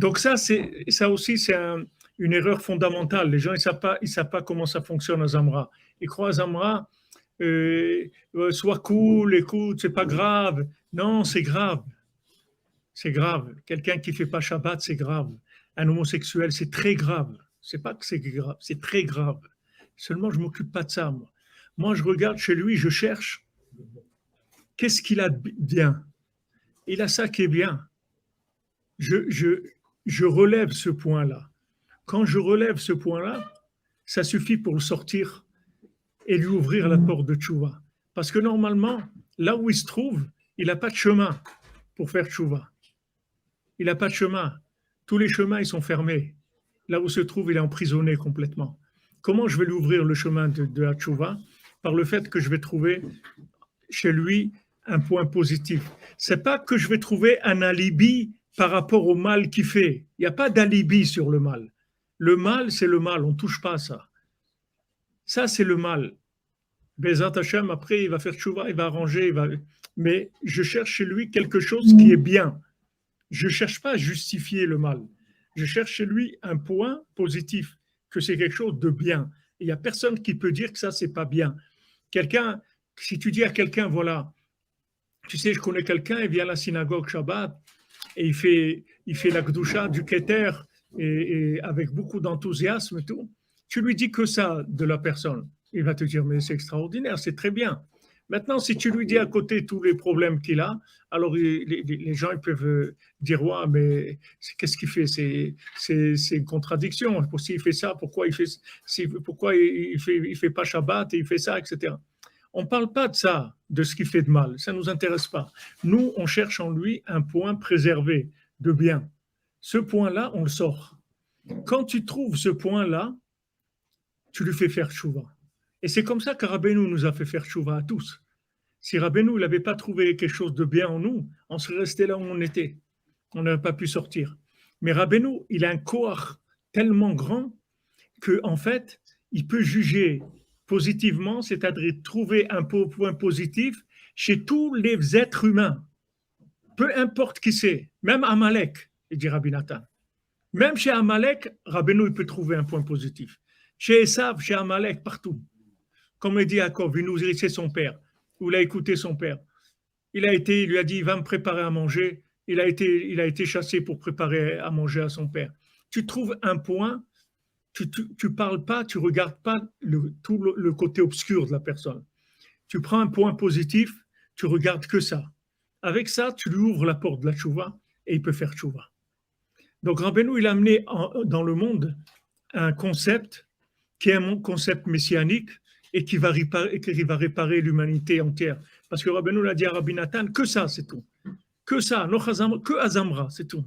Donc ça aussi, c'est une erreur fondamentale. Les gens, ils savent pas comment ça fonctionne à Zamra. Ils croient à Zamra, sois cool, écoute, c'est pas grave. Non, c'est grave. C'est grave. Quelqu'un qui fait pas Shabbat, c'est grave. Un homosexuel, c'est très grave. C'est pas que c'est grave, c'est très grave. Seulement, je m'occupe pas de ça, moi. Moi, je regarde chez lui, je cherche. Qu'est-ce qu'il a de bien? Il a ça qui est bien. Je, je, je relève ce point-là. Quand je relève ce point-là, ça suffit pour le sortir et lui ouvrir la porte de Tchouva. Parce que normalement, là où il se trouve, il n'a pas de chemin pour faire Tchouva. Il n'a pas de chemin. Tous les chemins, ils sont fermés. Là où se trouve, il est emprisonné complètement. Comment je vais lui ouvrir le chemin de la Tchouva? Par le fait que je vais trouver chez lui un point positif. C'est pas que je vais trouver un alibi par rapport au mal qu'il fait. Il n'y a pas d'alibi sur le mal. Le mal, c'est le mal. On ne touche pas à ça. Ça, c'est le mal. Bezat Hashem, après, il va faire tchouva, il va arranger, mais je cherche chez lui quelque chose qui est bien. Je ne cherche pas à justifier le mal. Je cherche chez lui un point positif, que c'est quelque chose de bien. Il n'y a personne qui peut dire que ça, c'est pas bien. Quelqu'un, si tu dis à quelqu'un, voilà, tu sais, je connais quelqu'un, il vient à la synagogue Shabbat et il fait la Gdusha du Keter et avec beaucoup d'enthousiasme et tout. Tu lui dis que ça de la personne. Il va te dire, mais c'est extraordinaire, c'est très bien. Maintenant, si tu lui dis à côté tous les problèmes qu'il a, alors les gens ils peuvent dire, ouais, mais qu'est-ce qu'il fait? C'est une contradiction. S'il fait ça, pourquoi il fait pas Shabbat et il fait ça, etc. On ne parle pas de ça, de ce qu'il fait de mal. Ça ne nous intéresse pas. Nous, on cherche en lui un point préservé, de bien. Ce point-là, on le sort. Quand tu trouves ce point-là, tu lui fais faire tchouva. Et c'est comme ça que Rabbeinu nous a fait faire tchouva à tous. Si Rabbeinu n'avait pas trouvé quelque chose de bien en nous, on serait resté là où on était. On n'aurait pas pu sortir. Mais Rabbeinu, il a un corps tellement grand qu'en fait, il peut juger positivement, c'est-à-dire trouver un point positif chez tous les êtres humains. Peu importe qui c'est, même Amalek, il dit Rabbi Nathan. Même chez Amalek, Rabbeinu, il peut trouver un point positif. Chez Esav, chez Amalek, partout. Comme il dit Jacob, il nous hérissait son père, ou il a écouté son père. Il lui a dit, va me préparer à manger. Il a été chassé pour préparer à manger à son père. Tu trouves un point, tu parles pas, tu regardes pas tout le côté obscur de la personne. Tu prends un point positif, tu regardes que ça. Avec ça, tu lui ouvres la porte de la tchouva et il peut faire tchouva. Donc Rabbeinu, il a amené dans le monde un concept qui est un concept messianique et qui va réparer l'humanité entière. Parce que Rabbeinu l'a dit à Rabbi Nathan, que ça, c'est tout. Que ça, que Azamra, c'est tout.